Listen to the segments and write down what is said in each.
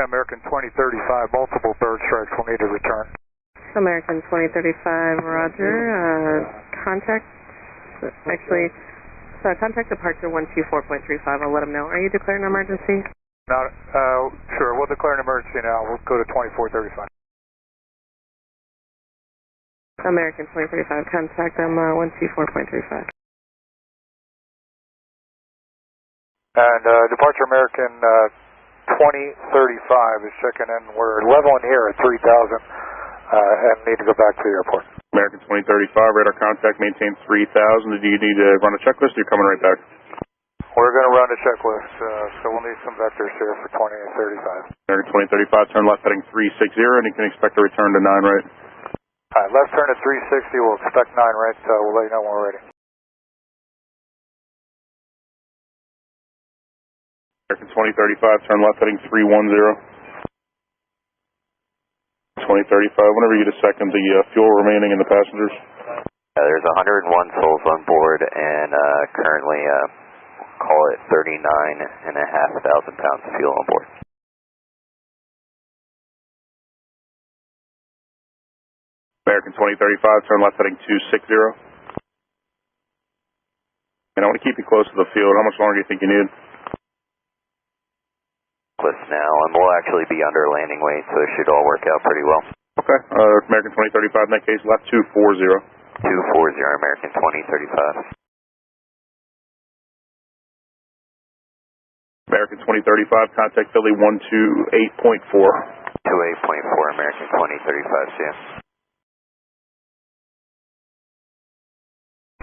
American 2035, multiple bird strikes will need to return. American 2035, roger. Contact, contact departure 124.35. I'll let them know. Are you declaring an emergency? Not, sure, we'll declare an emergency now. We'll go to 2435. American 2035, contact them 124.35. And departure American 2035 is checking in. We're leveling here at 3,000 and need to go back to the airport. American 2035, radar contact, maintain 3,000. Do you need to run a checklist or you're coming right back? We're going to run a checklist, so we'll need some vectors here for 2035. American 2035, turn left heading 360 and you can expect a return to 9 right. Alright, left turn at 360, we'll expect 9 right, we'll let you know when we're ready. American 2035, turn left heading 310. 2035, whenever you get a second, the fuel remaining in the passengers. There's 101 souls on board and currently, call it 39,500 pounds of fuel on board. American 2035, turn left heading 260. And I want to keep you close to the field. How much longer do you think you need? Now, and we'll actually be under landing weight, so it should all work out pretty well. Okay, American 2035, in that case, left 240. 240, American 2035. American 2035, contact Philly 128.4. 28.4, American 2035, see ya.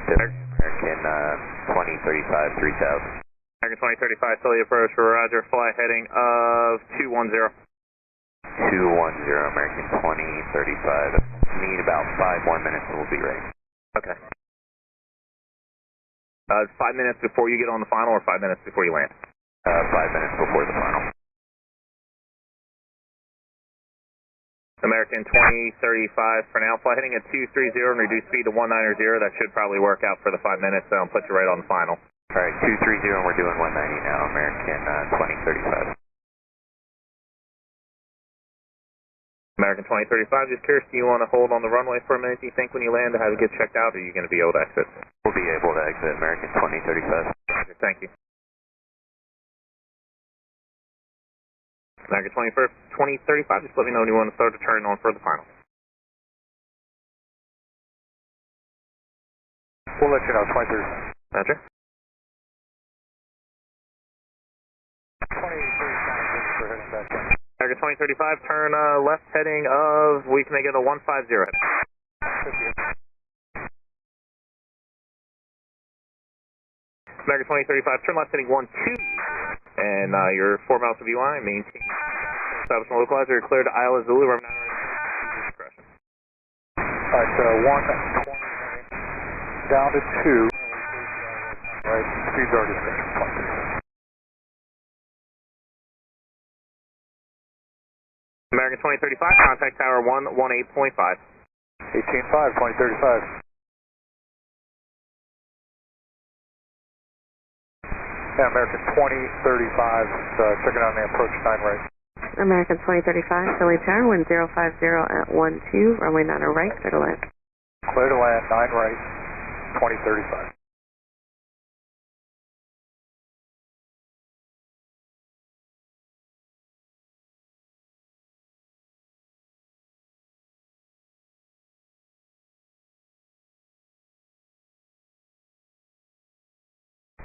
American 2035, 3,000. American 2035, Philly approach for roger, fly heading of 210. 210, American 2035. Need about 5 more minutes and we'll be ready. Okay. 5 minutes before you get on the final or 5 minutes before you land? 5 minutes before the final. American 2035 for now, fly heading at 230 and reduce speed to 190. That should probably work out for the 5 minutes, so I'll put you right on the final. Alright, 230 and we're doing 190 now, American 2035. American 2035, just curious, do you want to hold on the runway for a minute, do you think, when you land to have it get checked out, or are you going to be able to exit? We'll be able to exit, American 2035. Thank you. American 2035, just let me know when you want to start to turn on for the final. We'll let you know, 2035. Roger. 2035, we're heading back in. American 2035, turn left heading of, we can make it a 150 heading. American 2035, turn left heading 12. And your 4 miles of UI, maintain establishment localizer, clear to Iowa Zulu, remember discretion. Alright, 120 down to 2. Right, speed's already finished. American 2035, contact tower 118.5. 18.5, 2035. Yeah, American 2035, checking on the approach 9 right. American 2035, Philly Tower 1050 at 12, runway 90 right, clear to land. Clear to land, 9 right, 2035.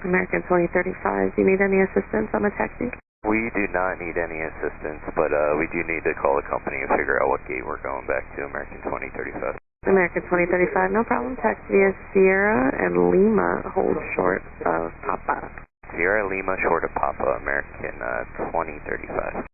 American 2035, do you need any assistance on the taxi? We do not need any assistance, but we do need to call the company and figure out what gate we're going back to, American 2035. American 2035, no problem. Taxi via Sierra and Lima, hold short of Papa. Sierra Lima, short of Papa, American 2035.